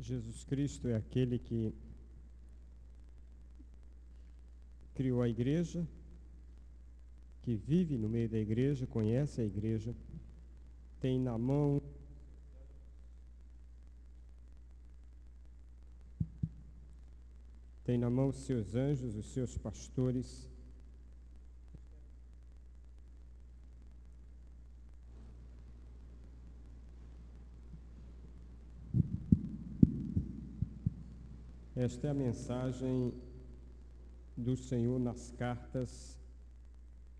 Jesus Cristo é aquele que criou a igreja, que vive no meio da igreja, conhece a igreja, tem na mão os seus anjos, os seus pastores. Esta é a mensagem do Senhor nas cartas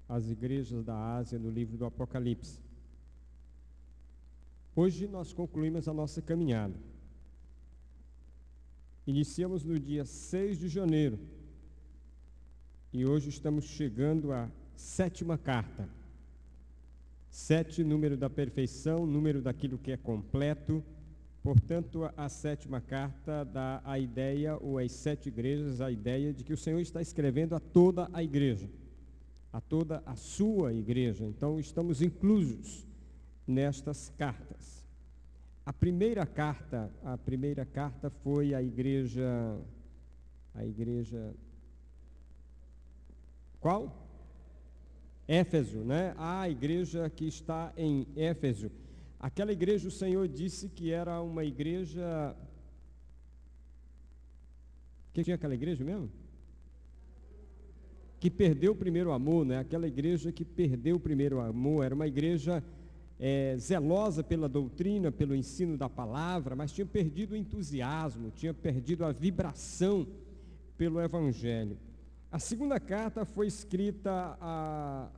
às igrejas da Ásia, no livro do Apocalipse. Hoje nós concluímos a nossa caminhada. Iniciamos no dia 6 de janeiro e hoje estamos chegando à 7ª carta. 7, número da perfeição, número daquilo que é completo. Portanto, a 7ª carta dá a ideia, ou as 7 igrejas, a ideia de que o Senhor está escrevendo a toda a igreja, a toda a sua igreja. Então, estamos inclusos nestas cartas. A primeira carta foi a igreja qual? Éfeso, né? A igreja que está em Éfeso. Aquela igreja, o Senhor disse que era uma igreja... O que tinha aquela igreja mesmo? Que perdeu o primeiro amor, né? Aquela igreja que perdeu o primeiro amor, era uma igreja zelosa pela doutrina, pelo ensino da palavra, mas tinha perdido o entusiasmo, tinha perdido a vibração pelo Evangelho. A segunda carta foi escrita a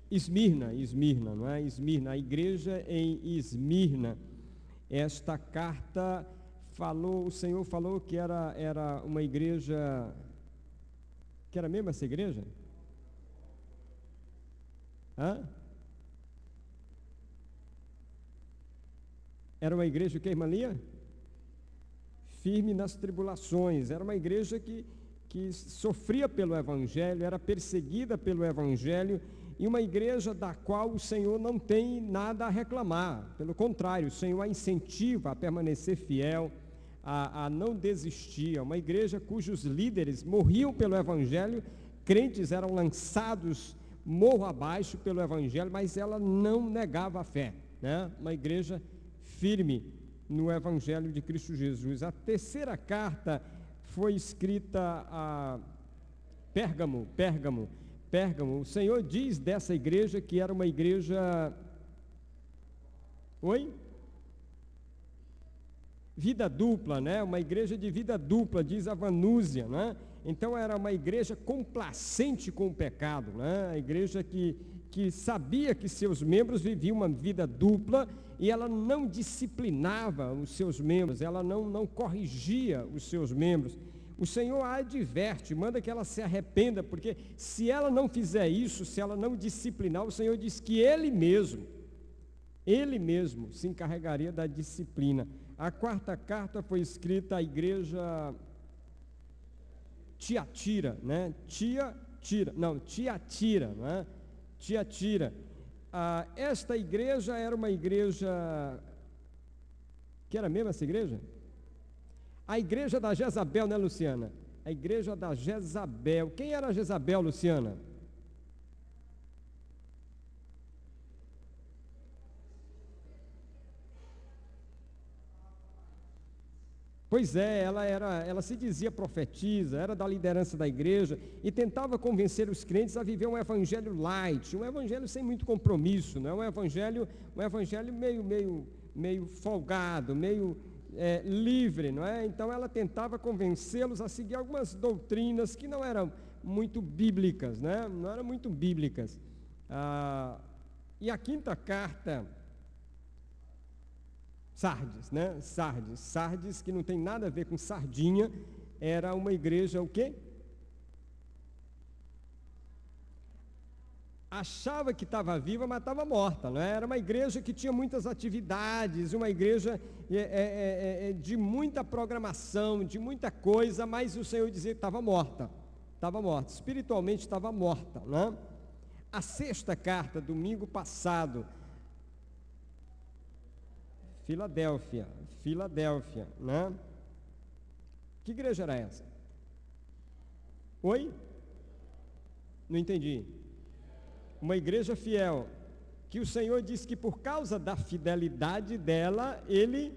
Esmirna, não é? Esmirna, a igreja em Esmirna. Esta carta o Senhor falou que era uma igreja, que era mesmo essa igreja? Era uma igreja o que, irmã Lia? Firme nas tribulações. Era uma igreja que sofria pelo Evangelho, era perseguida pelo Evangelho, e uma igreja da qual o Senhor não tem nada a reclamar. Pelo contrário, o Senhor a incentiva a permanecer fiel, a não desistir. Uma igreja cujos líderes morriam pelo Evangelho, crentes eram lançados morro abaixo pelo Evangelho, mas ela não negava a fé, né? Uma igreja firme no Evangelho de Cristo Jesus. A terceira carta foi escrita a Pérgamo. O Senhor diz dessa igreja que era uma igreja... Vida dupla, né? Uma igreja de vida dupla, diz a Vanúzia, né? Então era uma igreja complacente com o pecado, né? A igreja que sabia que seus membros viviam uma vida dupla e ela não disciplinava os seus membros, ela não corrigia os seus membros. O Senhor a adverte, manda que ela se arrependa, porque se ela não fizer isso, se ela não disciplinar, o Senhor diz que Ele mesmo se encarregaria da disciplina. A quarta carta foi escrita à igreja Tiatira, né? Tiatira, né? Tiatira. Esta igreja era uma igreja... Que era mesmo essa igreja? A igreja da Jezabel, né, Luciana? A igreja da Jezabel. Quem era a Jezabel, Luciana? Pois é, ela se dizia profetisa, era da liderança da igreja e tentava convencer os crentes a viver um evangelho light, um evangelho sem muito compromisso, né? Um evangelho meio folgado, meio livre, não é? Então ela tentava convencê-los a seguir algumas doutrinas que não eram muito bíblicas, né? Não eram muito bíblicas. E a quinta carta, Sardes, né? Sardes, que não tem nada a ver com sardinha, era uma igreja o quê? Achava que estava viva, mas estava morta, não é? Era uma igreja que tinha muitas atividades, uma igreja de muita programação, de muita coisa, mas o Senhor dizia que estava morta, espiritualmente estava morta, né? A sexta carta, domingo passado, Filadélfia, né? Que igreja era essa? Oi? Não entendi. Uma igreja fiel, que o Senhor disse que por causa da fidelidade dela, Ele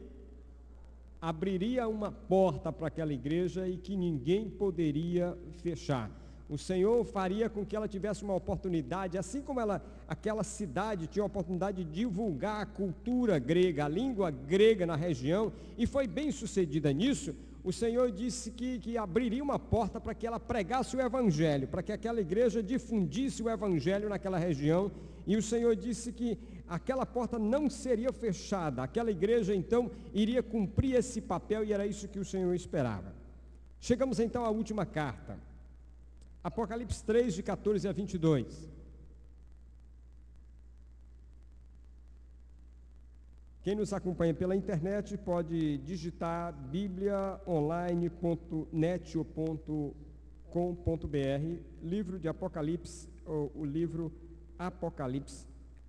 abriria uma porta para aquela igreja e que ninguém poderia fechar. O Senhor faria com que ela tivesse uma oportunidade, assim como aquela cidade tinha a oportunidade de divulgar a cultura grega, a língua grega na região, e foi bem sucedida nisso. O Senhor disse que abriria uma porta para que ela pregasse o Evangelho, para que aquela igreja difundisse o Evangelho naquela região, e o Senhor disse que aquela porta não seria fechada, aquela igreja então iria cumprir esse papel, e era isso que o Senhor esperava. Chegamos então à última carta, Apocalipse 3, de 14 a 22. Quem nos acompanha pela internet pode digitar bibliaonline.net ou .com.br, livro de Apocalipse, ou o livro Apocalipse,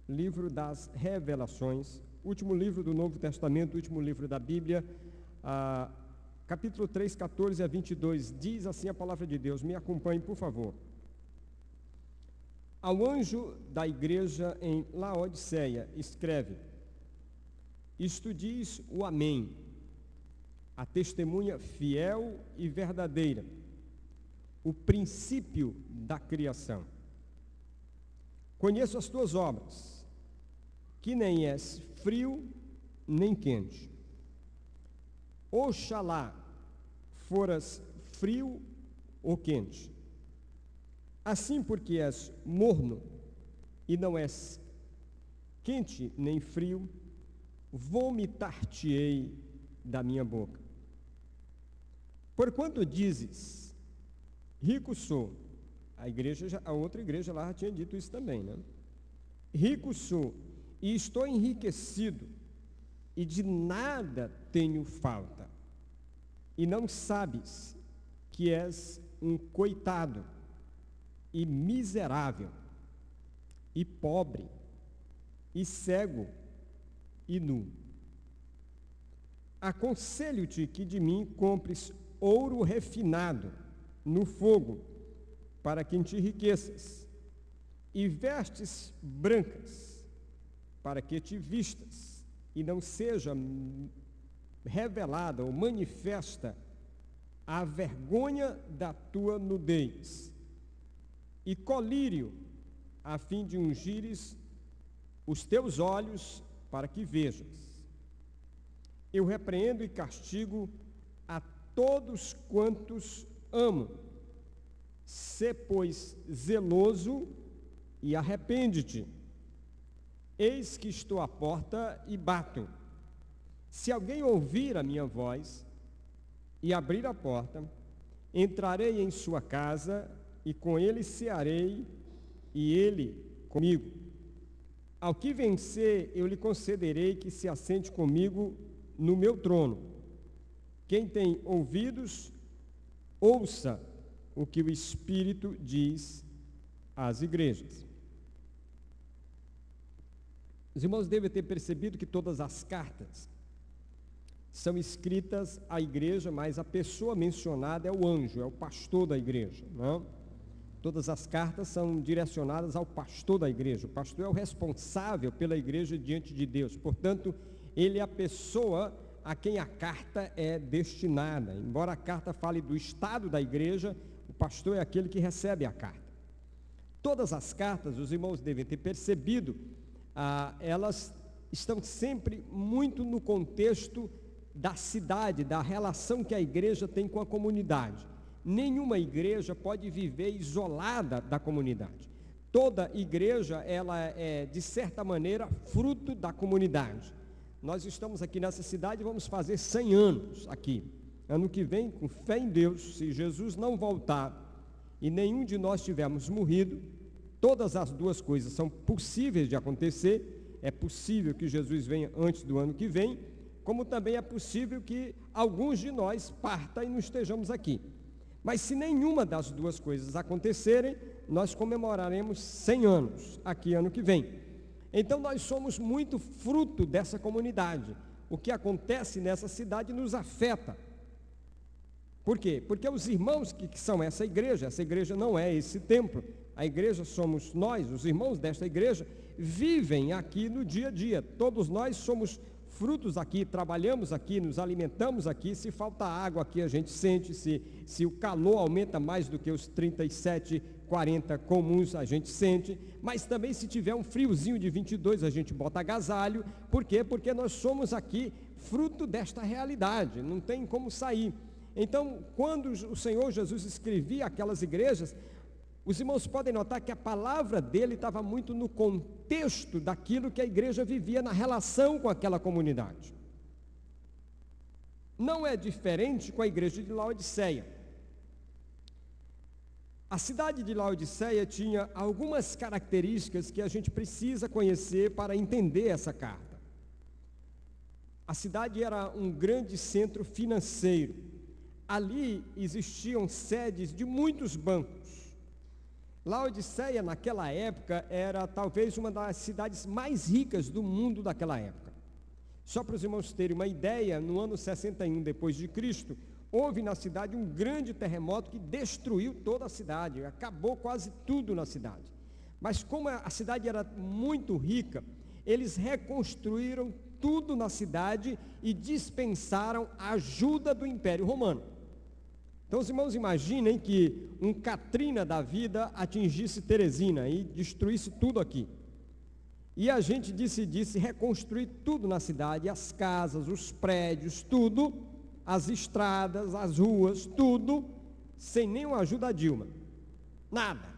livro das revelações, último livro do Novo Testamento, último livro da Bíblia, capítulo 3, 14 a 22, diz assim a palavra de Deus. Me acompanhe, por favor. Ao anjo da igreja em Laodiceia, escreve: isto diz o Amém, a testemunha fiel e verdadeira, o princípio da criação. Conheço as tuas obras, que nem és frio nem quente. Oxalá foras frio ou quente. Assim, porque és morno e não és quente nem frio, vomitar-te-ei da minha boca. Porquanto dizes, rico sou, a outra igreja lá já tinha dito isso também, né? Rico sou e estou enriquecido, e de nada tenho falta, e não sabes que és um coitado, e miserável, e pobre, e cego, e nu. Aconselho-te que de mim compres ouro refinado no fogo, para que te enriqueças, e vestes brancas, para que te vistas, e não seja revelada ou manifesta a vergonha da tua nudez, e colírio, a fim de ungires os teus olhos, para que vejas. Eu repreendo e castigo a todos quantos amo. Sê, pois, zeloso e arrepende-te. Eis que estou à porta e bato. Se alguém ouvir a minha voz e abrir a porta, entrarei em sua casa e com ele cearei e ele comigo. Ao que vencer, eu lhe concederei que se assente comigo no meu trono. Quem tem ouvidos, ouça o que o Espírito diz às igrejas. Os irmãos devem ter percebido que todas as cartas são escritas à igreja, mas a pessoa mencionada é o anjo, é o pastor da igreja, não? Todas as cartas são direcionadas ao pastor da igreja. O pastor é o responsável pela igreja diante de Deus. Portanto, ele é a pessoa a quem a carta é destinada. Embora a carta fale do estado da igreja, o pastor é aquele que recebe a carta. Todas as cartas, os irmãos devem ter percebido, elas estão sempre muito no contexto da cidade, da relação que a igreja tem com a comunidade. Nenhuma igreja pode viver isolada da comunidade. Toda igreja, ela é, de certa maneira, fruto da comunidade. Nós estamos aqui nessa cidade e vamos fazer 100 anos aqui. Ano que vem, com fé em Deus, se Jesus não voltar e nenhum de nós tivermos morrido, todas as duas coisas são possíveis de acontecer. É possível que Jesus venha antes do ano que vem, como também é possível que alguns de nós partam e não estejamos aqui. Mas se nenhuma das duas coisas acontecerem, nós comemoraremos 100 anos aqui ano que vem. Então nós somos muito fruto dessa comunidade. o que acontece nessa cidade nos afeta. Por quê? Porque os irmãos que são essa igreja não é esse templo, a igreja somos nós, os irmãos desta igreja, vivem aqui no dia a dia, todos nós somos frutos aqui, trabalhamos aqui, nos alimentamos aqui, se falta água aqui a gente sente, se o calor aumenta mais do que os 37, 40 comuns a gente sente, mas também se tiver um friozinho de 22 a gente bota agasalho. Por quê? Porque nós somos aqui fruto desta realidade, não tem como sair. Então, quando o Senhor Jesus escrevia aquelas igrejas, os irmãos podem notar que a palavra dele estava muito no contexto daquilo que a igreja vivia na relação com aquela comunidade. Não é diferente com a igreja de Laodiceia. A cidade de Laodiceia tinha algumas características que a gente precisa conhecer para entender essa carta. A cidade era um grande centro financeiro. Ali existiam sedes de muitos bancos. Laodiceia, naquela época, era talvez uma das cidades mais ricas do mundo daquela época. Só para os irmãos terem uma ideia, no ano 61 depois de Cristo, houve na cidade um grande terremoto que destruiu toda a cidade, acabou quase tudo na cidade. Mas como a cidade era muito rica, eles reconstruíram tudo na cidade e dispensaram a ajuda do Império Romano. Então os irmãos imaginem que um Katrina da vida atingisse Teresina e destruísse tudo aqui. E a gente decidisse reconstruir tudo na cidade, as casas, os prédios, tudo, as estradas, as ruas, tudo, sem nenhuma ajuda da Dilma. Nada.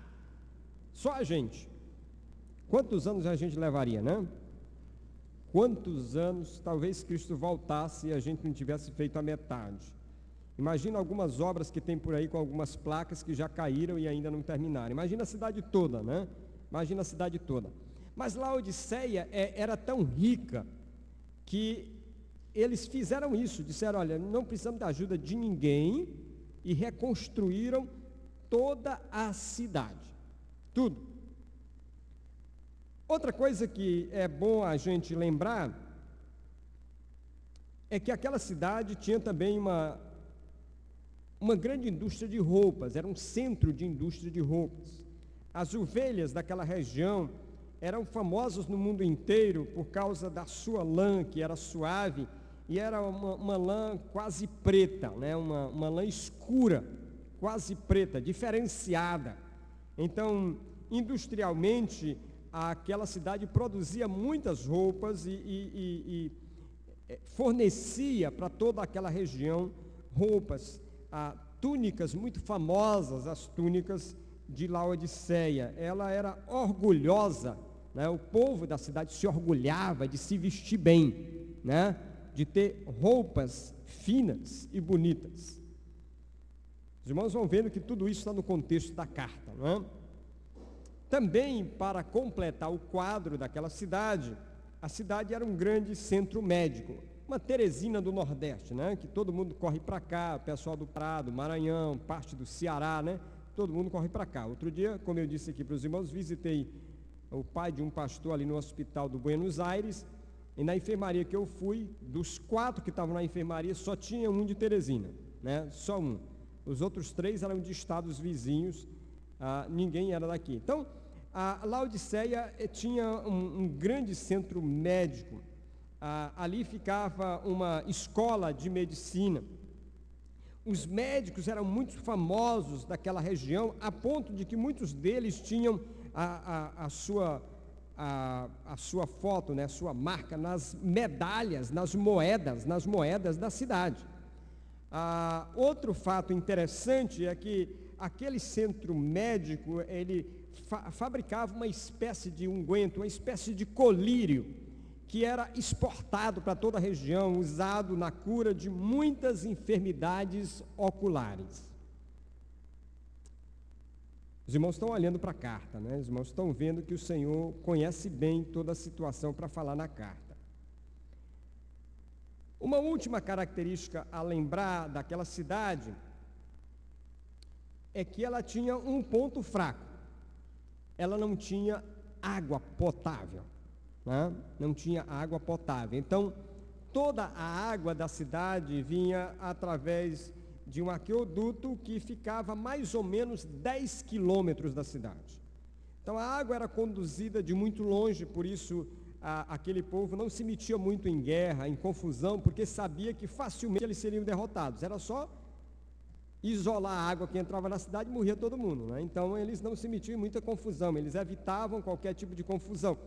Só a gente. Quantos anos a gente levaria, né? Quantos anos, talvez Cristo voltasse e a gente não tivesse feito a metade. Imagina algumas obras que tem por aí com algumas placas que já caíram e ainda não terminaram. Imagina a cidade toda, né? Imagina a cidade toda. Mas Laodiceia era tão rica que eles fizeram isso, disseram, olha, não precisamos da ajuda de ninguém, e reconstruíram toda a cidade, tudo. Outra coisa que é bom a gente lembrar é que aquela cidade tinha também uma grande indústria de roupas, era um centro de indústria de roupas. As ovelhas daquela região eram famosas no mundo inteiro por causa da sua lã, que era suave, e era uma lã quase preta, né? uma lã escura, quase preta, diferenciada. Então, industrialmente, aquela cidade produzia muitas roupas e fornecia para toda aquela região roupas, túnicas muito famosas, as túnicas de Laodiceia. Ela era orgulhosa, né? O povo da cidade se orgulhava de se vestir bem, né? De ter roupas finas e bonitas. Os irmãos vão vendo que tudo isso está no contexto da carta, não é? Também, para completar o quadro daquela cidade, a cidade era um grande centro médico, uma Teresina do Nordeste, né? Que todo mundo corre para cá, o pessoal do Prado, Maranhão, parte do Ceará, né? Todo mundo corre para cá. Outro dia, como eu disse aqui para os irmãos, visitei o pai de um pastor ali no hospital do Buenos Aires, e na enfermaria que eu fui, dos 4 que estavam na enfermaria, só tinha um de Teresina, né? Só um. Os outros 3 eram de estados vizinhos, ninguém era daqui. Então, a Laodiceia tinha um grande centro médico. Ali ficava uma escola de medicina. Os médicos eram muito famosos daquela região, a ponto de que muitos deles tinham a sua foto, né, a sua marca nas medalhas, nas moedas da cidade. Outro fato interessante é que aquele centro médico, ele fabricava uma espécie de unguento, uma espécie de colírio, que era exportado para toda a região, usado na cura de muitas enfermidades oculares. Os irmãos estão olhando para a carta, né? Os irmãos estão vendo que o Senhor conhece bem toda a situação para falar na carta. Uma última característica a lembrar daquela cidade é que ela tinha um ponto fraco. Ela não tinha água potável, né? Não tinha água potável. Então, Toda a água da cidade vinha através de um aqueduto que ficava mais ou menos 10 quilômetros da cidade. Então a água era conduzida de muito longe, por isso aquele povo não se metia muito em guerra, em confusão, porque sabia que facilmente eles seriam derrotados. Era só isolar a água que entrava na cidade e morria todo mundo, né? Então eles não se metiam em muita confusão, eles evitavam qualquer tipo de confusão.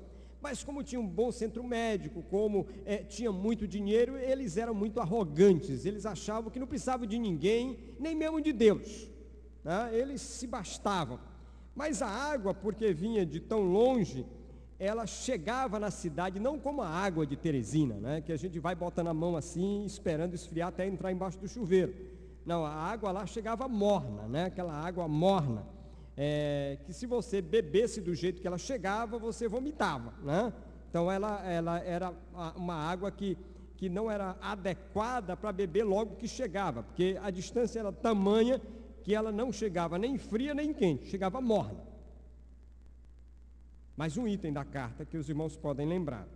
Mas como tinha um bom centro médico, como tinha muito dinheiro, eles eram muito arrogantes, eles achavam que não precisavam de ninguém, nem mesmo de Deus, né? Eles se bastavam. Mas a água, porque vinha de tão longe, ela chegava na cidade, não como a água de Teresina, né? Que a gente vai botando a mão assim, esperando esfriar até entrar embaixo do chuveiro. Não, a água lá chegava morna, né? Aquela água morna. Que se você bebesse do jeito que ela chegava, você vomitava, né? Então ela era uma água que não era adequada para beber logo que chegava, porque a distância era tamanha que ela não chegava nem fria nem quente, chegava morna. Mais um item da carta que os irmãos podem lembrar.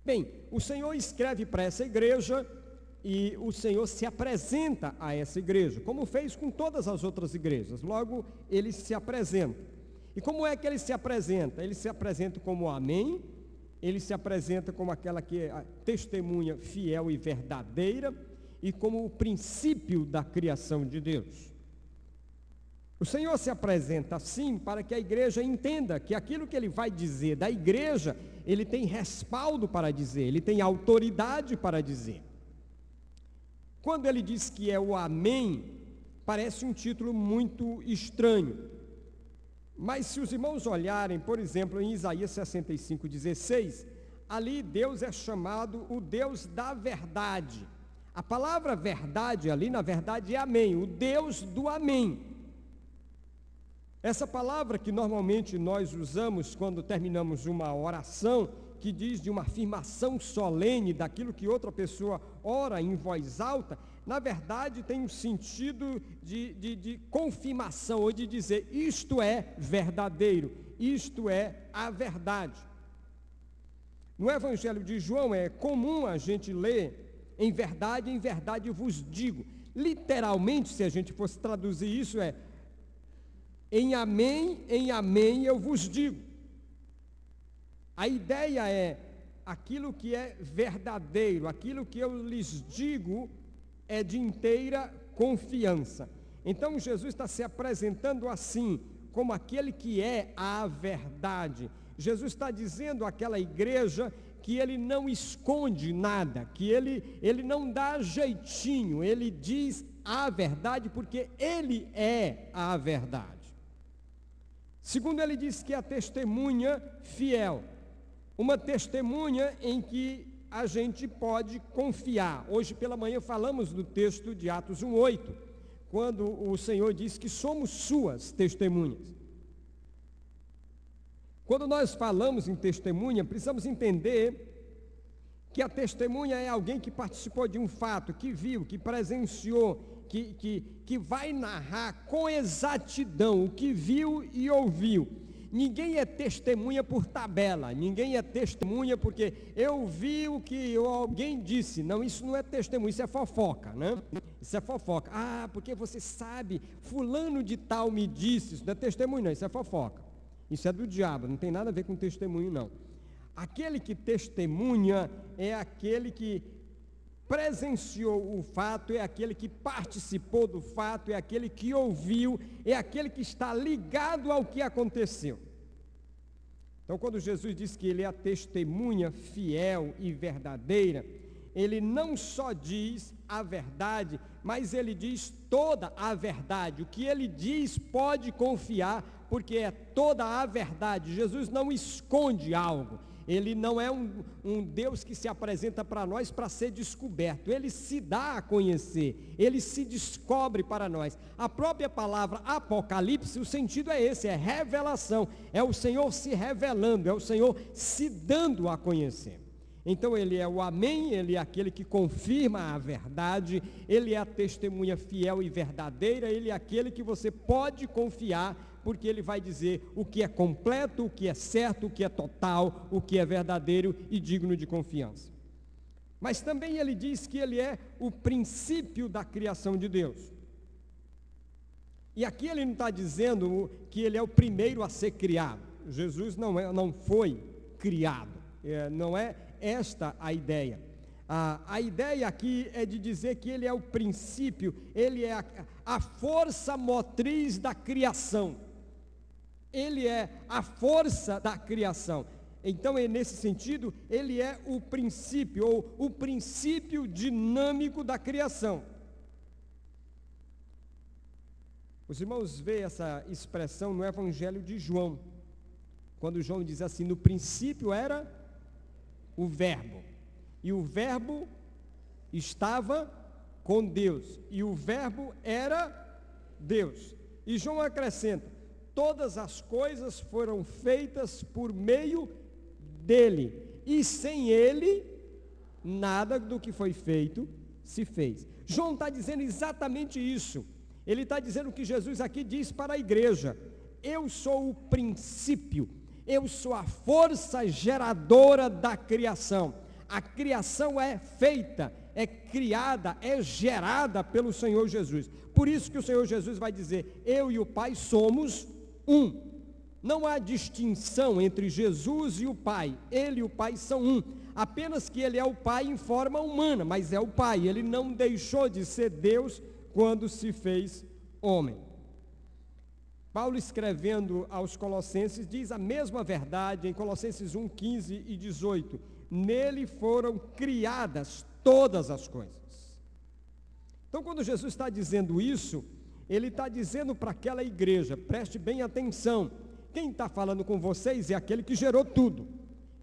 Bem, o Senhor escreve para essa igreja e o Senhor se apresenta a essa igreja, como fez com todas as outras igrejas. Logo, ele se apresenta. E como é que ele se apresenta? Ele se apresenta como Amém, ele se apresenta como aquela que é a testemunha fiel e verdadeira, e como o princípio da criação de Deus. O Senhor se apresenta assim para que a igreja entenda que aquilo que ele vai dizer da igreja, ele tem respaldo para dizer, ele tem autoridade para dizer. Quando ele diz que é o Amém, parece um título muito estranho. Mas se os irmãos olharem, por exemplo, em Isaías 65:16, ali Deus é chamado o Deus da verdade. A palavra verdade ali, na verdade, é Amém, o Deus do Amém. Essa palavra que normalmente nós usamos quando terminamos uma oração, que diz de uma afirmação solene daquilo que outra pessoa ora em voz alta, na verdade tem um sentido de confirmação, ou de dizer, isto é verdadeiro, isto é a verdade. No Evangelho de João é comum a gente ler, em verdade vos digo. Literalmente, se a gente fosse traduzir isso, em amém eu vos digo. A ideia é, aquilo que é verdadeiro, aquilo que eu lhes digo é de inteira confiança. Então Jesus está se apresentando assim, como aquele que é a verdade. Jesus está dizendo àquela igreja que ele não esconde nada, que ele não dá jeitinho, ele diz a verdade porque ele é a verdade. Segundo, ele diz que é a testemunha fiel. Uma testemunha em que a gente pode confiar. Hoje pela manhã falamos do texto de Atos 1:8, quando o Senhor diz que somos suas testemunhas. Quando nós falamos em testemunha, precisamos entender que a testemunha é alguém que participou de um fato, que viu, que presenciou, que vai narrar com exatidão o que viu e ouviu. Ninguém é testemunha por tabela, ninguém é testemunha porque eu vi o que alguém disse. Não, isso não é testemunho, isso é fofoca, né? Isso é fofoca. Ah, porque você sabe, fulano de tal me disse, isso não é testemunho não, isso é fofoca. Isso é do diabo, não tem nada a ver com testemunho não. Aquele que testemunha é aquele que presenciou o fato, é aquele que participou do fato, é aquele que ouviu, é aquele que está ligado ao que aconteceu. Então, quando Jesus diz que ele é a testemunha fiel e verdadeira, ele não só diz a verdade, mas ele diz toda a verdade. O que ele diz pode confiar, porque é toda a verdade. Jesus não esconde algo. Ele não é um Deus que se apresenta para nós para ser descoberto. Ele se dá a conhecer, ele se descobre para nós. A própria palavra Apocalipse, o sentido é esse, é revelação. É o Senhor se revelando, é o Senhor se dando a conhecer. Então ele é o Amém, ele é aquele que confirma a verdade, ele é a testemunha fiel e verdadeira, ele é aquele que você pode confiar, porque ele vai dizer o que é completo, o que é certo, o que é total, o que é verdadeiro e digno de confiança. Mas também ele diz que ele é o princípio da criação de Deus. E aqui ele não está dizendo que ele é o primeiro a ser criado. Jesus não foi criado. Não é esta a ideia. A ideia aqui é de dizer que ele é o princípio, ele é a força motriz da criação. Ele é a força da criação. Então, nesse sentido, ele é o princípio, ou o princípio dinâmico da criação. Os irmãos veem essa expressão no Evangelho de João, quando João diz assim: no princípio era o Verbo, e o Verbo estava com Deus, e o Verbo era Deus. E João acrescenta: todas as coisas foram feitas por meio dele, e sem ele, nada do que foi feito se fez. João está dizendo exatamente isso. Ele está dizendo que Jesus aqui diz para a igreja: eu sou o princípio, eu sou a força geradora da criação. A criação é feita, é criada, é gerada pelo Senhor Jesus. Por isso que o Senhor Jesus vai dizer: eu e o Pai somos um. Não há distinção entre Jesus e o Pai. Ele e o Pai são um. Apenas que ele é o Pai em forma humana, mas é o Pai. Ele não deixou de ser Deus quando se fez homem. Paulo, escrevendo aos Colossenses, diz a mesma verdade em Colossenses 1, 15 e 18. Nele foram criadas todas as coisas. Então, quando Jesus está dizendo isso, ele está dizendo para aquela igreja: preste bem atenção, quem está falando com vocês é aquele que gerou tudo.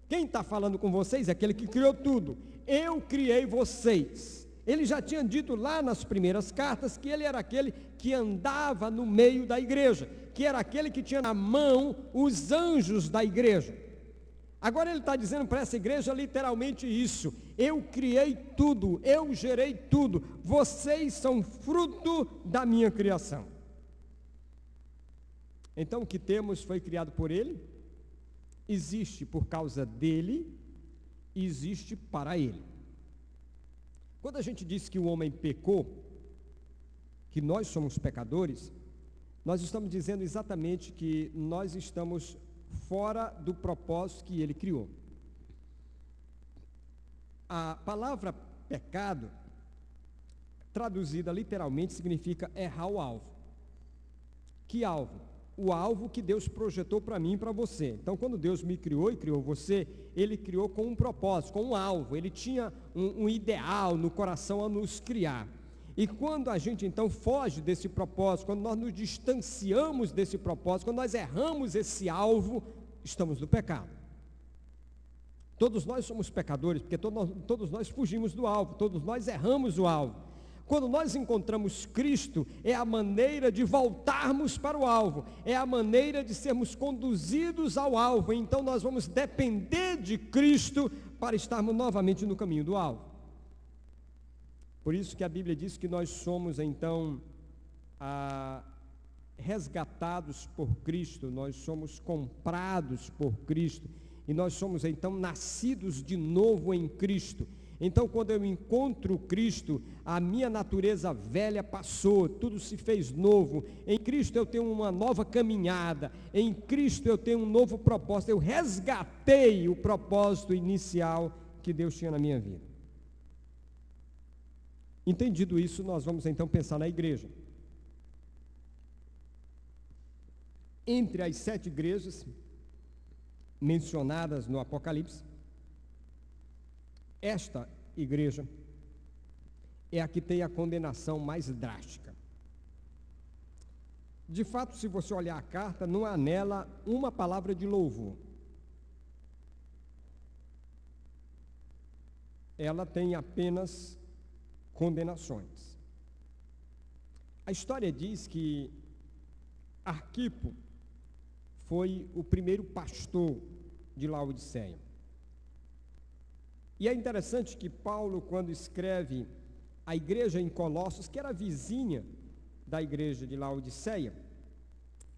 Quem está falando com vocês é aquele que criou tudo. Eu criei vocês. Ele já tinha dito lá nas primeiras cartas que ele era aquele que andava no meio da igreja, que era aquele que tinha na mão os anjos da igreja. Agora ele está dizendo para essa igreja literalmente isso: eu criei tudo, eu gerei tudo, vocês são fruto da minha criação. Então o que temos foi criado por ele, existe por causa dele, e existe para ele. Quando a gente diz que o homem pecou, que nós somos pecadores, nós estamos dizendo exatamente que nós estamos fora do propósito que ele criou. A palavra pecado, traduzida literalmente, significa errar o alvo. Que alvo? O alvo que Deus projetou para mim e para você. Então, quando Deus me criou e criou você, Ele criou com um propósito, com um alvo. Ele tinha um ideal no coração a nos criar. E quando a gente então foge desse propósito, quando nós nos distanciamos desse propósito, quando nós erramos esse alvo, estamos no pecado. Todos nós somos pecadores, porque todos nós fugimos do alvo, todos nós erramos o alvo. Quando nós encontramos Cristo, é a maneira de voltarmos para o alvo, é a maneira de sermos conduzidos ao alvo. Então nós vamos depender de Cristo para estarmos novamente no caminho do alvo. Por isso que a Bíblia diz que nós somos então resgatados por Cristo, nós somos comprados por Cristo, e nós somos então nascidos de novo em Cristo. Então, quando eu encontro Cristo, a minha natureza velha passou, tudo se fez novo. Em Cristo eu tenho uma nova caminhada, em Cristo eu tenho um novo propósito. Eu resgatei o propósito inicial que Deus tinha na minha vida. Entendido isso, nós vamos então pensar na igreja. Entre as 7 igrejas mencionadas no Apocalipse, esta igreja é a que tem a condenação mais drástica. De fato, se você olhar a carta, não há nela uma palavra de louvor. Ela tem apenas condenações. A história diz que Arquipo foi o primeiro pastor de Laodiceia. E é interessante que Paulo, quando escreve a igreja em Colossos, que era vizinha da igreja de Laodiceia,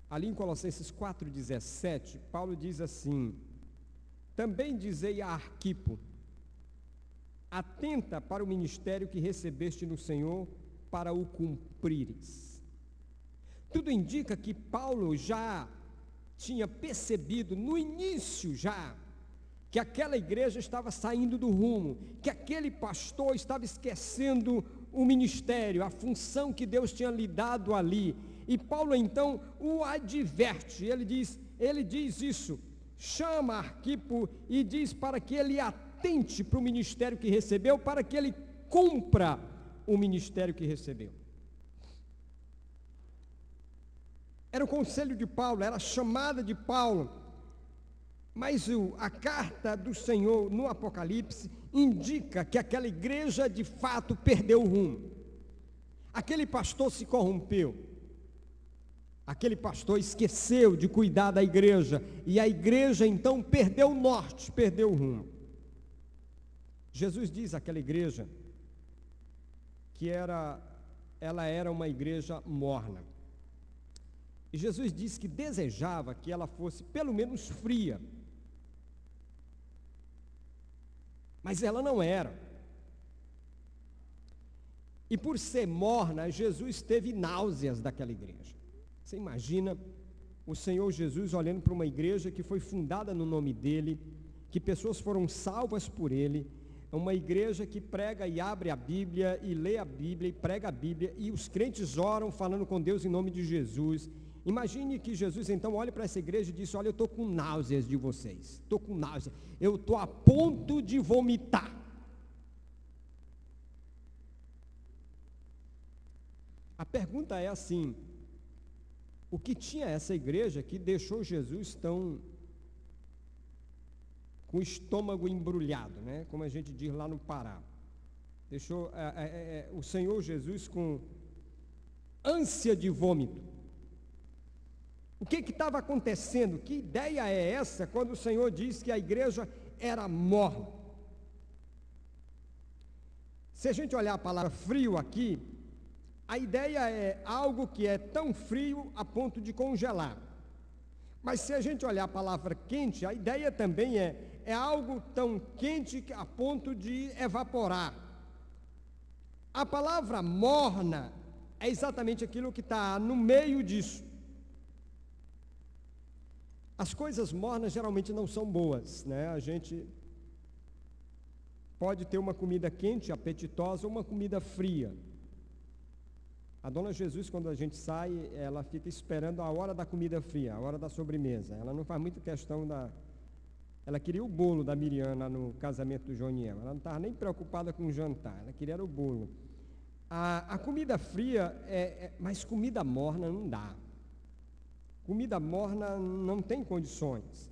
ali em Colossenses 4,17, Paulo diz assim: também dizei a Arquipo, atenta para o ministério que recebeste no Senhor, para o cumprires. Tudo indica que Paulo já tinha percebido no início já que aquela igreja estava saindo do rumo, que aquele pastor estava esquecendo o ministério, a função que Deus tinha lhe dado ali. E Paulo então o adverte, ele diz isso, chama Arquipo e diz para que ele atente para o ministério que recebeu, para que ele cumpra o ministério que recebeu. Era o conselho de Paulo, era a chamada de Paulo, mas a carta do Senhor no Apocalipse indica que aquela igreja de fato perdeu o rumo. Aquele pastor se corrompeu, aquele pastor esqueceu de cuidar da igreja, e a igreja então perdeu o norte, perdeu o rumo. Jesus diz àquela igreja que ela era uma igreja morna. E Jesus disse que desejava que ela fosse pelo menos fria. Mas ela não era. E por ser morna, Jesus teve náuseas daquela igreja. Você imagina o Senhor Jesus olhando para uma igreja que foi fundada no nome dele, que pessoas foram salvas por ele, uma igreja que prega e abre a Bíblia, e lê a Bíblia, e prega a Bíblia, e os crentes oram falando com Deus em nome de Jesus. Imagine que Jesus então olha para essa igreja e diz: olha, eu estou com náuseas de vocês, estou com náuseas, eu estou a ponto de vomitar. A pergunta é assim: o que tinha essa igreja que deixou Jesus tão com o estômago embrulhado, né? Como a gente diz lá no Pará? Deixou o Senhor Jesus com ânsia de vômito. O que estava acontecendo? Que ideia é essa quando o Senhor diz que a igreja era morna? Se a gente olhar a palavra frio aqui, a ideia é algo que é tão frio a ponto de congelar. Mas se a gente olhar a palavra quente, a ideia também é algo tão quente a ponto de evaporar. A palavra morna é exatamente aquilo que está no meio disso. As coisas mornas geralmente não são boas, né? A gente pode ter uma comida quente, apetitosa, ou uma comida fria. A dona Jesus, quando a gente sai, ela fica esperando a hora da comida fria, a hora da sobremesa. Ela não faz muita questão Ela queria o bolo da Miriam no casamento do Joniel. Ela não estava nem preocupada com o jantar, ela queria o bolo. A comida fria, mas comida morna não dá. Comida morna não tem condições.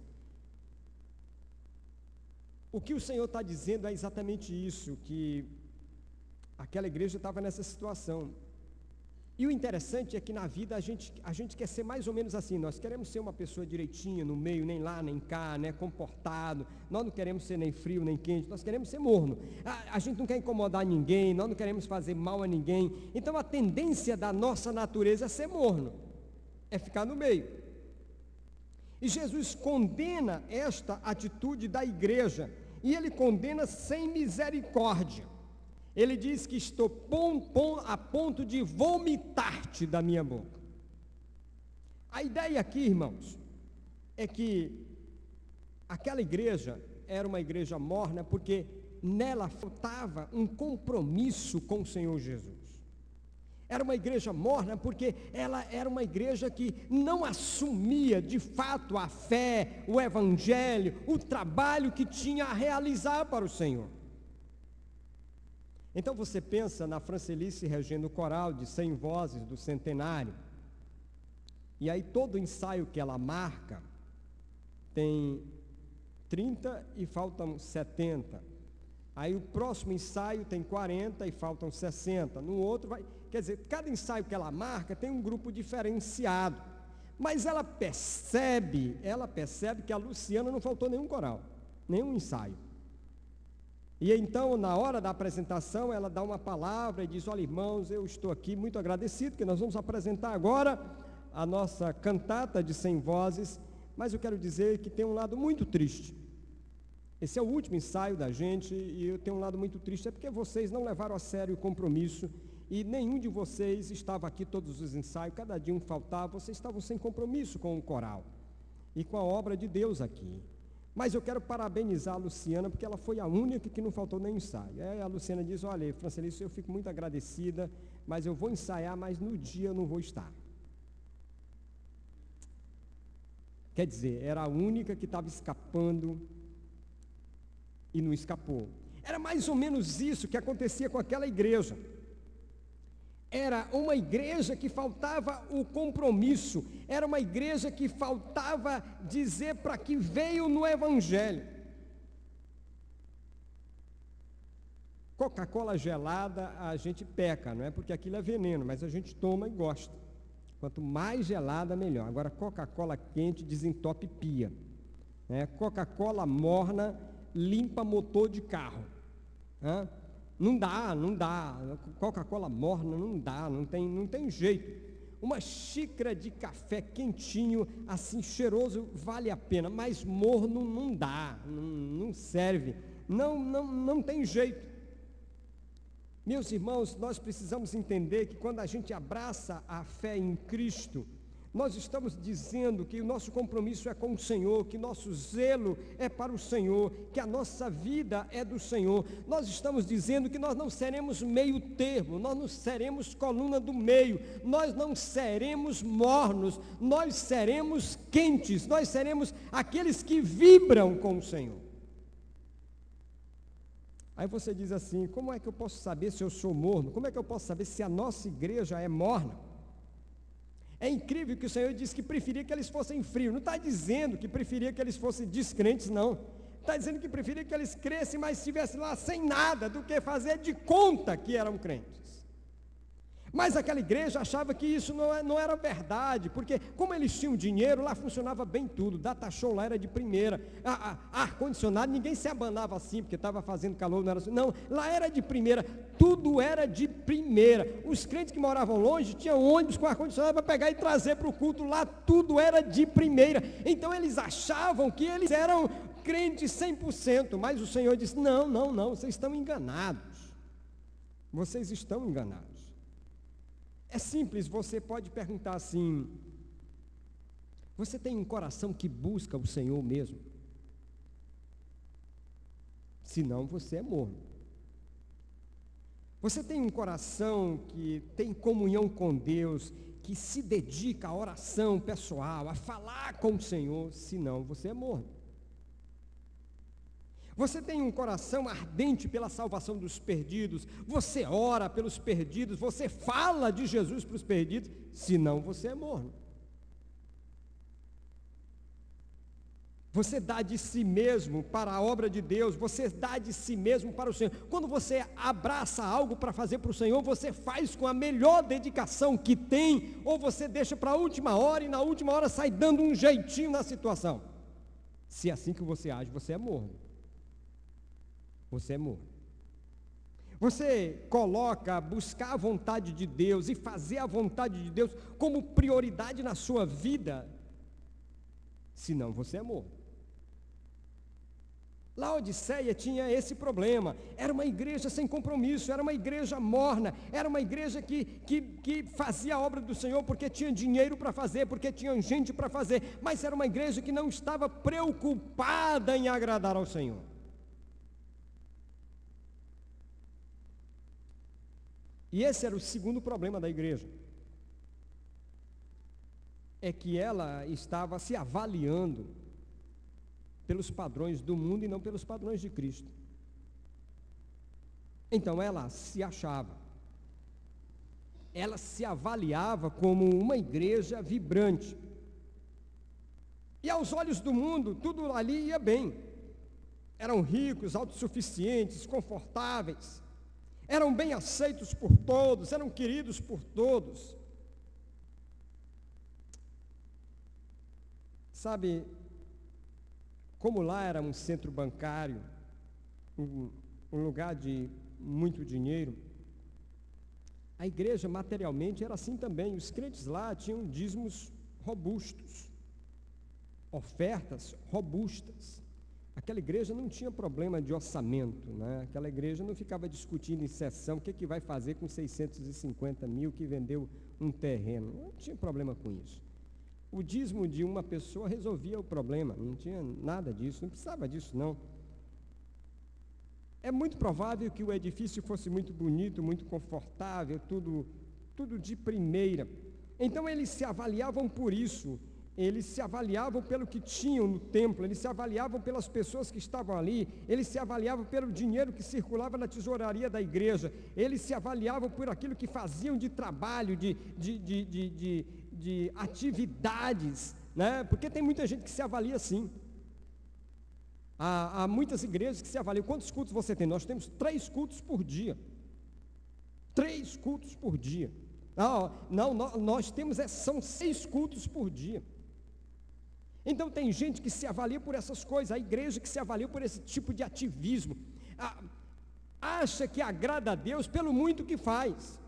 O que o Senhor está dizendo é exatamente isso, que aquela igreja estava nessa situação. E o interessante é que na vida a gente quer ser mais ou menos assim. Nós queremos ser uma pessoa direitinha no meio, nem lá, nem cá, né, comportado. Nós não queremos ser nem frio, nem quente, nós queremos ser morno. A gente não quer incomodar ninguém, nós não queremos fazer mal a ninguém. Então a tendência da nossa natureza é ser morno, é ficar no meio. E Jesus condena esta atitude da igreja, e ele condena sem misericórdia. Ele diz que estou a ponto de vomitar-te da minha boca. A ideia aqui, irmãos, é que aquela igreja era uma igreja morna, porque nela faltava um compromisso com o Senhor Jesus. Era uma igreja morna porque ela era uma igreja que não assumia de fato a fé, o evangelho, o trabalho que tinha a realizar para o Senhor. Então você pensa na Francelice regendo o coral de 100 vozes do centenário, e aí todo ensaio que ela marca tem 30 e faltam 70. Aí o próximo ensaio tem 40 e faltam 60. No outro vai... Quer dizer, cada ensaio que ela marca tem um grupo diferenciado. Mas ela percebe que a Luciana não faltou nenhum coral, nenhum ensaio. E então, na hora da apresentação, ela dá uma palavra e diz: olha, irmãos, eu estou aqui muito agradecido, que nós vamos apresentar agora a nossa cantata de 100 vozes, mas eu quero dizer que tem um lado muito triste. Esse é o último ensaio da gente e eu tenho um lado muito triste, é porque vocês não levaram a sério o compromisso e nenhum de vocês estava aqui todos os ensaios, cada dia um faltava, vocês estavam sem compromisso com o coral e com a obra de Deus aqui. Mas eu quero parabenizar a Luciana, porque ela foi a única que não faltou nem ensaio. Aí a Luciana diz, olha, Francelice, eu fico muito agradecida, mas eu vou ensaiar, mas no dia eu não vou estar. Quer dizer, era a única que estava escapando e não escapou. Era mais ou menos isso que acontecia com aquela igreja. Era uma igreja que faltava o compromisso, era uma igreja que faltava dizer para que veio no Evangelho. Coca-Cola gelada a gente peca, não é porque aquilo é veneno, mas a gente toma e gosta. Quanto mais gelada, melhor. Agora, Coca-Cola quente desentope pia. Coca-Cola morna limpa motor de carro. Não dá. Coca-Cola morna não dá, não tem jeito. Uma xícara de café quentinho, assim, cheiroso, vale a pena, mas morno não dá, não serve, não tem jeito. Meus irmãos, nós precisamos entender que quando a gente abraça a fé em Cristo, nós estamos dizendo que o nosso compromisso é com o Senhor, que nosso zelo é para o Senhor, que a nossa vida é do Senhor. Nós estamos dizendo que nós não seremos meio termo, nós não seremos coluna do meio, nós não seremos mornos, nós seremos quentes, nós seremos aqueles que vibram com o Senhor. Aí você diz assim, como é que eu posso saber se eu sou morno? Como é que eu posso saber se a nossa igreja é morna? É incrível que o Senhor disse que preferia que eles fossem frios. Não está dizendo que preferia que eles fossem descrentes, não. Está dizendo que preferia que eles crescem, mas estivessem lá sem nada, do que fazer de conta que eram crentes. Mas aquela igreja achava que isso não era verdade, porque como eles tinham dinheiro, lá funcionava bem tudo, data show lá era de primeira, ar-condicionado, ninguém se abanava assim, porque estava fazendo calor, não era assim, não, lá era de primeira, tudo era de primeira. Os crentes que moravam longe, tinham ônibus com ar-condicionado para pegar e trazer para o culto, lá tudo era de primeira. Então eles achavam que eles eram crentes 100%, mas o Senhor disse, não, vocês estão enganados, vocês estão enganados. É simples, você pode perguntar assim, você tem um coração que busca o Senhor mesmo? Senão você é morno. Você tem um coração que tem comunhão com Deus, que se dedica à oração pessoal, a falar com o Senhor? Senão você é morno. Você tem um coração ardente pela salvação dos perdidos, você ora pelos perdidos, você fala de Jesus para os perdidos, senão você é morno. Você dá de si mesmo para a obra de Deus, você dá de si mesmo para o Senhor. Quando você abraça algo para fazer para o Senhor, você faz com a melhor dedicação que tem, ou você deixa para a última hora e na última hora sai dando um jeitinho na situação. Se é assim que você age, você é morno. Você é morno. Você coloca buscar a vontade de Deus e fazer a vontade de Deus como prioridade na sua vida, senão você é morno. Laodiceia tinha esse problema, era uma igreja sem compromisso, era uma igreja morna, era uma igreja que fazia a obra do Senhor porque tinha dinheiro para fazer, porque tinha gente para fazer, mas era uma igreja que não estava preocupada em agradar ao Senhor. E esse era o segundo problema da igreja, é que ela estava se avaliando pelos padrões do mundo e não pelos padrões de Cristo. Então ela se achava, ela se avaliava como uma igreja vibrante, e aos olhos do mundo tudo ali ia bem, eram ricos, autossuficientes, confortáveis, eram bem aceitos por todos, eram queridos por todos. Sabe, como lá era um centro bancário, um lugar de muito dinheiro, a igreja materialmente era assim também. Os crentes lá tinham dízimos robustos, ofertas robustas, Aquela igreja não tinha problema de orçamento, né? Aquela igreja não ficava discutindo em sessão o que vai fazer com 650 mil que vendeu um terreno. Não tinha problema com isso. O dízimo de uma pessoa resolvia o problema, não tinha nada disso, não precisava disso não. É muito provável que o edifício fosse muito bonito, muito confortável, tudo de primeira. Então eles se avaliavam por isso. Eles se avaliavam pelo que tinham no templo, eles se avaliavam pelas pessoas que estavam ali, eles se avaliavam pelo dinheiro que circulava na tesouraria da igreja, eles se avaliavam por aquilo que faziam de trabalho, de atividades, né? Porque tem muita gente que se avalia assim. Há muitas igrejas que se avaliam. Quantos cultos você tem? Nós temos 3 cultos por dia. 3 cultos por dia. Não, nós temos, são 6 cultos por dia. Então tem gente que se avalia por essas coisas, a igreja que se avalia por esse tipo de ativismo, acha que agrada a Deus pelo muito que faz.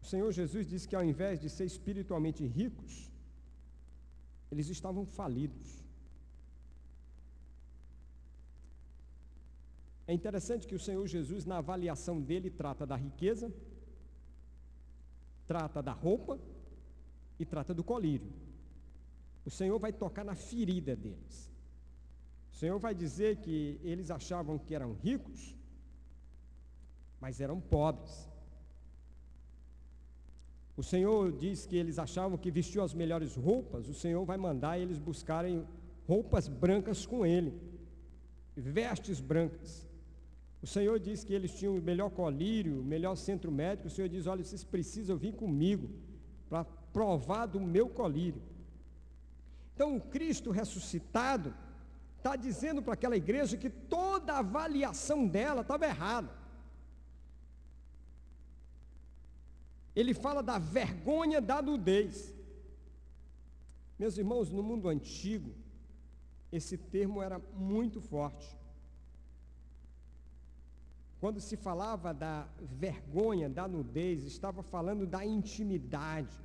O Senhor Jesus disse que ao invés de ser espiritualmente ricos, eles estavam falidos. É interessante que o Senhor Jesus, na avaliação dele, trata da riqueza, trata da roupa, e trata do colírio. O Senhor vai tocar na ferida deles. O Senhor vai dizer que eles achavam que eram ricos, mas eram pobres. O Senhor diz que eles achavam que vestiam as melhores roupas. O Senhor vai mandar eles buscarem roupas brancas com ele, vestes brancas. O Senhor diz que eles tinham o melhor colírio, o melhor centro médico. O Senhor diz: olha, vocês precisam vir comigo para provar do meu colírio. Então o Cristo ressuscitado está dizendo para aquela igreja que toda a avaliação dela estava errada. Ele fala da vergonha da nudez. Meus irmãos, no mundo antigo, esse termo era muito forte. Quando se falava da vergonha da nudez, estava falando da intimidade.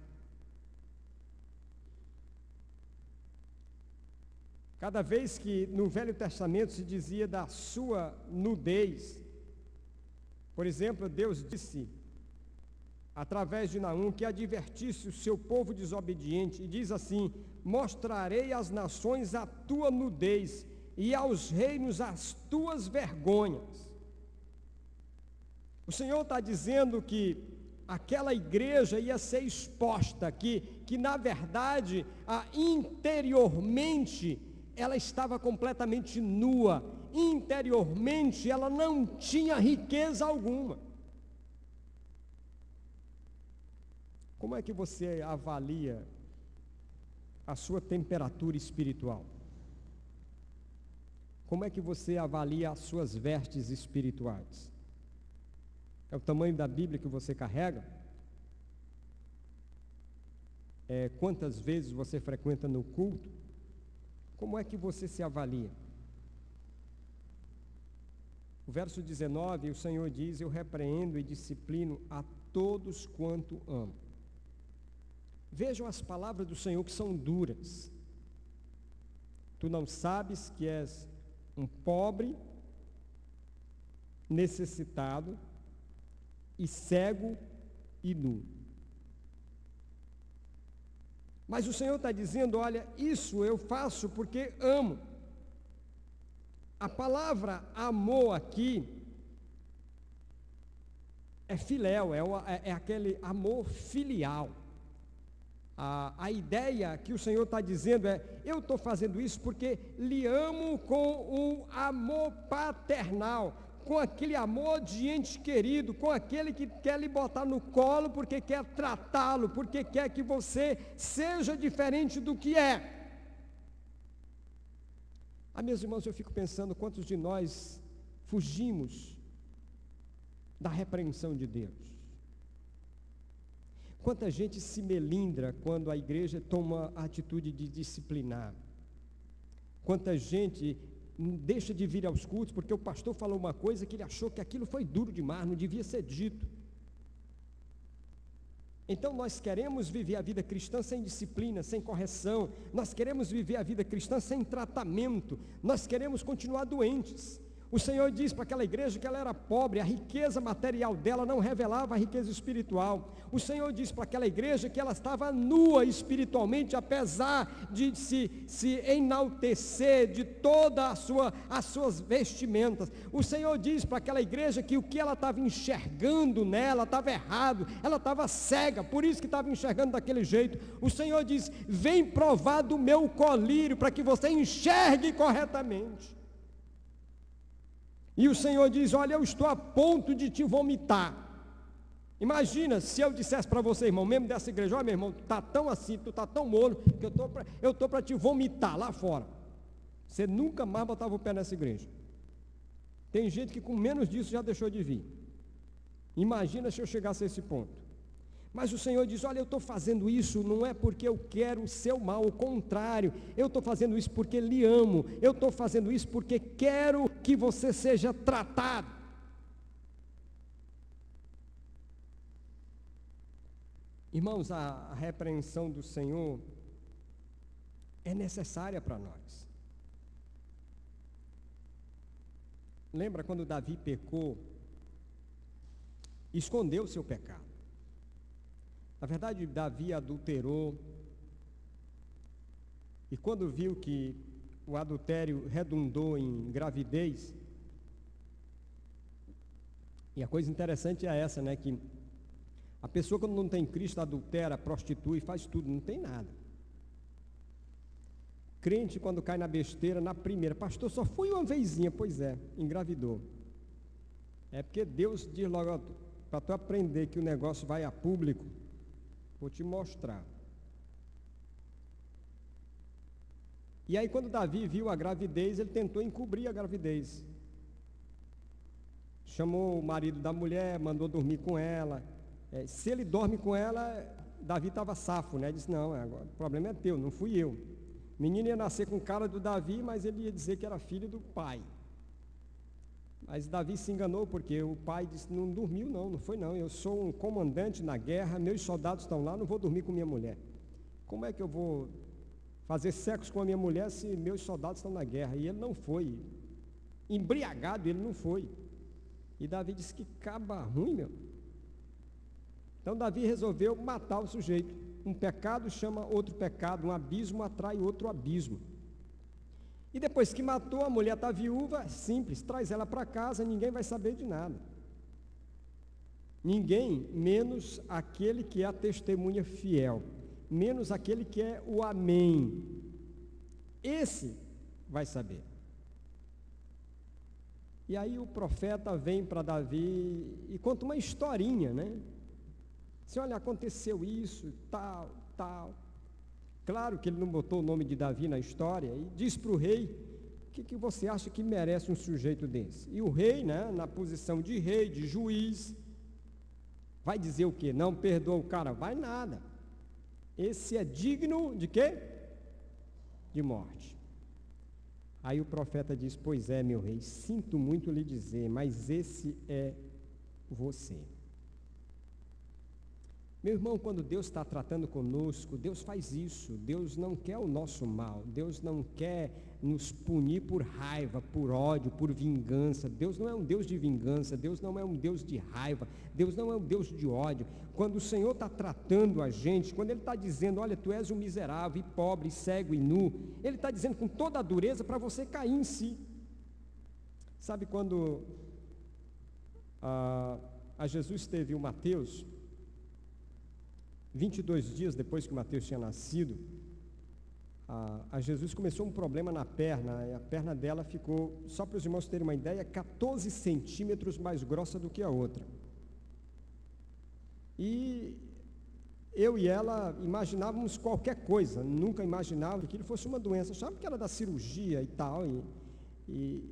Cada vez que no Velho Testamento se dizia da sua nudez, por exemplo, Deus disse, através de Naum, que advertisse o seu povo desobediente, e diz assim: mostrarei às nações a tua nudez, e aos reinos as tuas vergonhas. O Senhor está dizendo que aquela igreja ia ser exposta, que na verdade, interiormente, ela estava completamente nua, interiormente ela não tinha riqueza alguma. Como é que você avalia a sua temperatura espiritual? Como é que você avalia as suas vestes espirituais? É o tamanho da Bíblia que você carrega? É quantas vezes você frequenta no culto? Como é que você se avalia? O verso 19, o Senhor diz: eu repreendo e disciplino a todos quanto amo. Vejam as palavras do Senhor que são duras. Tu não sabes que és um pobre, necessitado, e cego e nu. Mas o Senhor está dizendo: olha, isso eu faço porque amo. A palavra amor aqui é filéu, é aquele amor filial. A ideia que o Senhor está dizendo é: eu estou fazendo isso porque lhe amo com um amor paternal, com aquele amor de ente querido, com aquele que quer lhe botar no colo porque quer tratá-lo, porque quer que você seja diferente do que é. Meus irmãos, eu fico pensando quantos de nós fugimos da repreensão de Deus. Quanta gente se melindra quando a igreja toma a atitude de disciplinar. Quanta gente deixa de vir aos cultos porque o pastor falou uma coisa que ele achou que aquilo foi duro demais, não devia ser dito. Então nós queremos viver a vida cristã sem disciplina, sem correção, nós queremos viver a vida cristã sem tratamento, nós queremos continuar doentes. O Senhor diz para aquela igreja que ela era pobre, a riqueza material dela não revelava a riqueza espiritual. O Senhor diz para aquela igreja que ela estava nua espiritualmente, apesar de se enaltecer de todas as suas vestimentas. O Senhor diz para aquela igreja que o que ela estava enxergando nela estava errado, ela estava cega, por isso que estava enxergando daquele jeito. O Senhor diz: vem provar do meu colírio para que você enxergue corretamente. E o Senhor diz: olha, eu estou a ponto de te vomitar. Imagina se eu dissesse para você, irmão, mesmo dessa igreja: olha, meu irmão, tu está tão assim, tu está tão molo, que eu estou para te vomitar lá fora. Você nunca mais botava o pé nessa igreja. Tem gente que com menos disso já deixou de vir. Imagina se eu chegasse a esse ponto. Mas o Senhor diz: olha, eu estou fazendo isso não é porque eu quero o seu mal, ao contrário, eu estou fazendo isso porque lhe amo, eu estou fazendo isso porque quero que você seja tratado. Irmãos, a repreensão do Senhor é necessária para nós. Lembra quando Davi pecou, escondeu o seu pecado. Na verdade, Davi adulterou, e quando viu que o adultério redundou em gravidez, e a coisa interessante é essa, né, que a pessoa quando não tem Cristo adultera, prostitui, faz tudo, não tem nada. Crente quando cai na besteira, na primeira: pastor, só fui uma vezinha. Pois é, engravidou. É porque Deus diz logo: para tu aprender que o negócio vai a público, vou te mostrar. E aí quando Davi viu a gravidez, ele tentou encobrir a gravidez. Chamou o marido da mulher, mandou dormir com ela. Se ele dorme com ela, Davi estava safo, né? Disse: não, agora, o problema é teu, não fui eu. O menino ia nascer com cara do Davi, mas ele ia dizer que era filho do pai. Mas Davi se enganou, porque o pai disse: não dormiu não foi não, eu sou um comandante na guerra, meus soldados estão lá, não vou dormir com minha mulher. Como é que eu vou fazer sexo com a minha mulher se meus soldados estão na guerra? E ele não foi, embriagado ele não foi. E Davi disse: que caba ruim, meu. Então Davi resolveu matar o sujeito. Um pecado chama outro pecado, um abismo atrai outro abismo. E depois que matou, a mulher está viúva, simples, traz ela para casa, ninguém vai saber de nada. Ninguém, menos aquele que é a testemunha fiel, menos aquele que é o amém. Esse vai saber. E aí o profeta vem para Davi e conta uma historinha, né? Se olha, aconteceu isso, tal, tal. Claro que ele não botou o nome de Davi na história, e diz para o rei: o que você acha que merece um sujeito desse? E o rei, né, na posição de rei, de juiz, vai dizer o quê? Não perdoa o cara? Vai nada. Esse é digno de quê? De morte. Aí o profeta diz: pois é, meu rei, sinto muito lhe dizer, mas esse é você. Meu irmão, quando Deus está tratando conosco, Deus faz isso. Deus não quer o nosso mal, Deus não quer nos punir por raiva, por ódio, por vingança. Deus não é um Deus de vingança, Deus não é um Deus de raiva, Deus não é um Deus de ódio. Quando o Senhor está tratando a gente, quando Ele está dizendo: olha, tu és um miserável, e pobre, e cego e nu, Ele está dizendo com toda a dureza para você cair em si. Sabe quando a Jesus teve o Mateus, 22 dias depois que Mateus tinha nascido, a Jesus começou um problema na perna, e a perna dela ficou, só para os irmãos terem uma ideia, 14 centímetros mais grossa do que a outra. E eu e ela imaginávamos qualquer coisa, nunca imaginávamos que aquilo fosse uma doença, achava que era da cirurgia e tal, e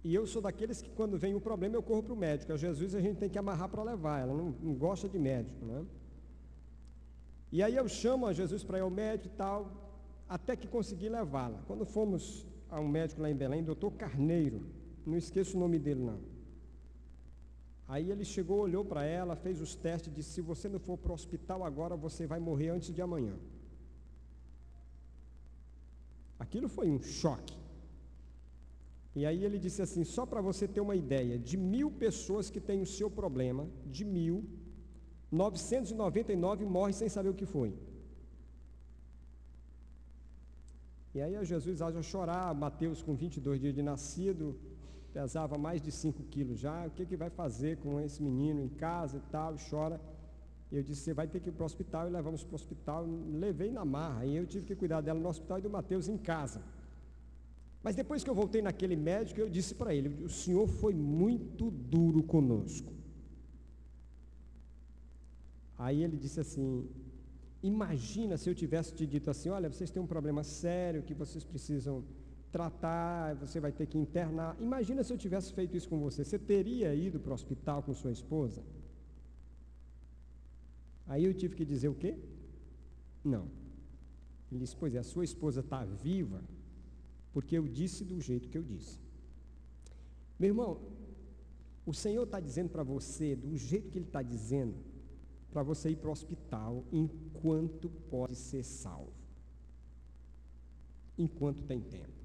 eu sou daqueles que quando vem o problema eu corro para o médico. A Jesus a gente tem que amarrar para levar, ela não gosta de médico, né? E aí eu chamo a Jesus para ir ao médico e tal, até que consegui levá-la. Quando fomos a um médico lá em Belém, doutor Carneiro, não esqueço o nome dele não. Aí ele chegou, olhou para ela, fez os testes e disse: se você não for para o hospital agora, você vai morrer antes de amanhã. Aquilo foi um choque. E aí ele disse assim: só para você ter uma ideia, de 1.000 pessoas que têm o seu problema, de 1.000, 999 morrem sem saber o que foi. E aí Jesus haja chorar. Mateus, com 22 dias de nascido, pesava mais de 5 quilos já. O que vai fazer com esse menino em casa e tal? Chora. E eu disse: você vai ter que ir para o hospital. E levamos para o hospital. Levei na marra. E eu tive que cuidar dela no hospital e do Mateus em casa. Mas depois que eu voltei naquele médico, eu disse para ele: o senhor foi muito duro conosco. Aí ele disse assim: imagina se eu tivesse te dito assim: olha, vocês têm um problema sério que vocês precisam tratar, você vai ter que internar. Imagina se eu tivesse feito isso com você. Você teria ido para o hospital com sua esposa? Aí eu tive que dizer o quê? Não. Ele disse: pois é, a sua esposa está viva porque eu disse do jeito que eu disse. Meu irmão, o Senhor está dizendo para você, do jeito que Ele está dizendo, para você ir para o hospital enquanto pode ser salvo. Enquanto tem tempo.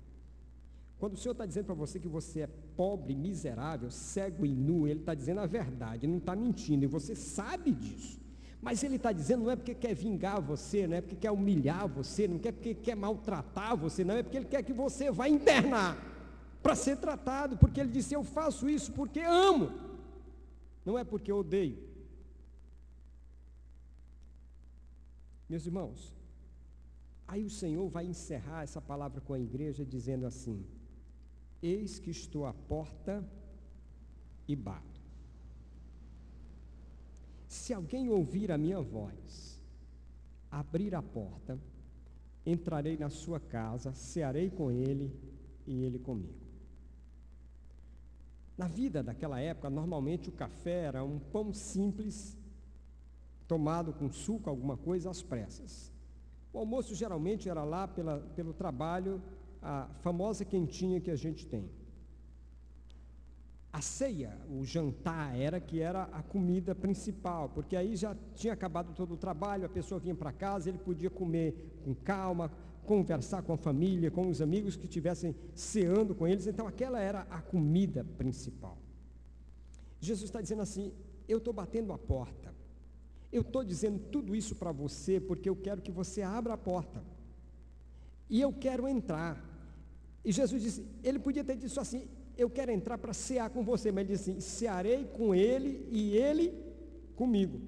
Quando o Senhor está dizendo para você que você é pobre, miserável, cego e nu, Ele está dizendo a verdade, não está mentindo, e você sabe disso. Mas Ele está dizendo, não é porque quer vingar você, não é porque quer humilhar você, não é porque quer maltratar você, não é porque Ele quer que você vá internar para ser tratado, porque Ele disse: eu faço isso porque amo, não é porque odeio. Meus irmãos, aí o Senhor vai encerrar essa palavra com a igreja dizendo assim: eis que estou à porta e bato. Se alguém ouvir a minha voz, abrir a porta, entrarei na sua casa, cearei com ele e ele comigo. Na vida daquela época, normalmente o café era um pão simples, tomado com suco, alguma coisa, às pressas. O almoço geralmente era lá pelo trabalho, a famosa quentinha que a gente tem. A ceia, o jantar, era a comida principal, porque aí já tinha acabado todo o trabalho, a pessoa vinha para casa, ele podia comer com calma, conversar com a família, com os amigos que estivessem ceando com eles. Então aquela era a comida principal. Jesus está dizendo assim: eu estou batendo a porta. Eu estou dizendo tudo isso para você porque eu quero que você abra a porta. E eu quero entrar. E Jesus disse, ele podia ter dito assim: eu quero entrar para cear com você, mas ele disse assim: cearei com ele e ele comigo.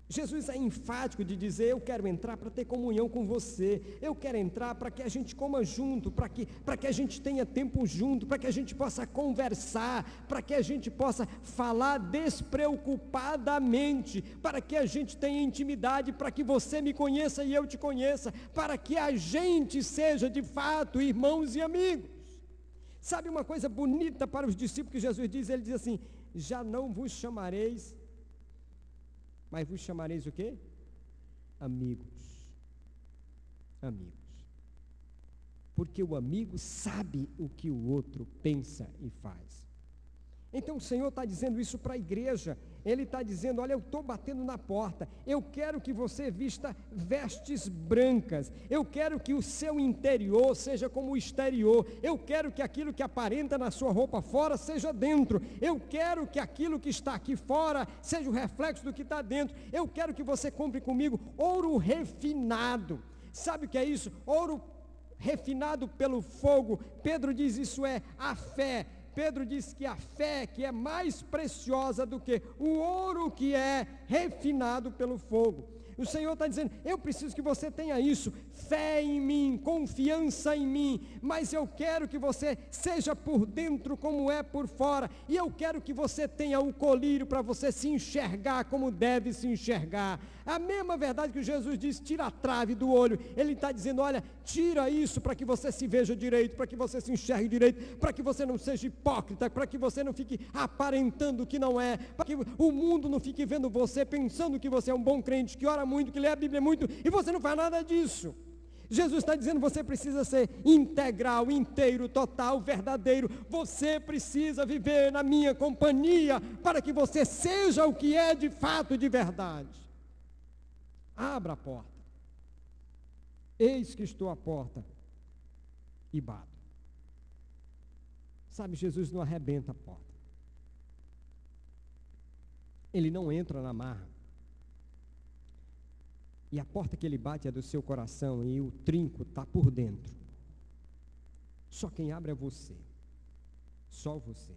Jesus é enfático de dizer: eu quero entrar para ter comunhão com você, eu quero entrar para que a gente coma junto, para que a gente tenha tempo junto, para que a gente possa conversar, para que a gente possa falar despreocupadamente, para que a gente tenha intimidade, para que você me conheça e eu te conheça, para que a gente seja de fato irmãos e amigos. Sabe uma coisa bonita para os discípulos que Jesus diz? Ele diz assim: já não vos chamareis, mas vos chamareis o quê? Amigos. Amigos. Porque o amigo sabe o que o outro pensa e faz. Então o Senhor está dizendo isso para a igreja. Ele está dizendo: olha, eu estou batendo na porta, eu quero que você vista vestes brancas, eu quero que o seu interior seja como o exterior, eu quero que aquilo que aparenta na sua roupa fora seja dentro, eu quero que aquilo que está aqui fora seja o reflexo do que está dentro, eu quero que você compre comigo ouro refinado. Sabe o que é isso? Ouro refinado pelo fogo. Pedro diz: isso é a fé. Pedro diz que a fé que é mais preciosa do que o ouro que é refinado pelo fogo. O Senhor está dizendo: eu preciso que você tenha isso, fé em mim, confiança em mim, mas eu quero que você seja por dentro como é por fora, e eu quero que você tenha o colírio para você se enxergar como deve se enxergar. A mesma verdade que Jesus disse: tira a trave do olho. Ele está dizendo: olha, tira isso para que você se veja direito, para que você se enxergue direito, para que você não seja hipócrita, para que você não fique aparentando o que não é, para que o mundo não fique vendo você, pensando que você é um bom crente, que ora muito, que lê a Bíblia muito, e você não faz nada disso. Jesus está dizendo, você precisa ser integral, inteiro, total, verdadeiro. Você precisa viver na minha companhia para que você seja o que é de fato, de verdade. Abra a porta. Eis que estou à porta e bato. Sabe, Jesus não arrebenta a porta. Ele não entra na marra. E a porta que ele bate é do seu coração e o trinco está por dentro. Só quem abre é você. Só você.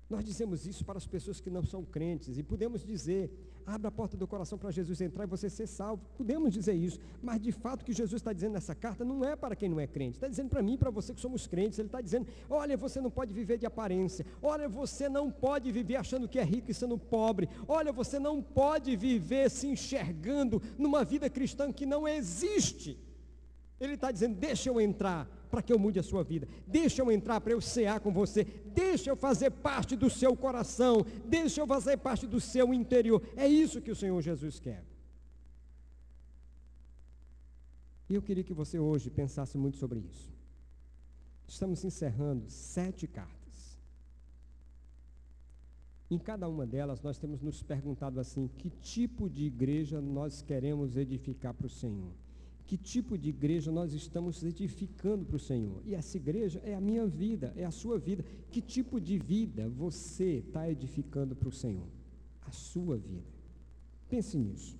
Nós dizemos isso para as pessoas que não são crentes e podemos dizer, abra a porta do coração para Jesus entrar e você ser salvo. Podemos dizer isso, mas de fato o que Jesus está dizendo nessa carta não é para quem não é crente. Está dizendo para mim e para você que somos crentes. Ele está dizendo, olha, você não pode viver de aparência. Olha, você não pode viver achando que é rico e sendo pobre. Olha, você não pode viver se enxergando numa vida cristã que não existe. Ele está dizendo, deixa eu entrar para que eu mude a sua vida, deixa eu entrar para eu cear com você, deixa eu fazer parte do seu coração, deixa eu fazer parte do seu interior. É isso que o Senhor Jesus quer. E eu queria que você hoje pensasse muito sobre isso. Estamos encerrando 7 cartas. Em cada uma delas nós temos nos perguntado assim, que tipo de igreja nós queremos edificar para o Senhor? Que tipo de igreja nós estamos edificando para o Senhor? E essa igreja é a minha vida, é a sua vida. Que tipo de vida você está edificando para o Senhor? A sua vida. Pense nisso.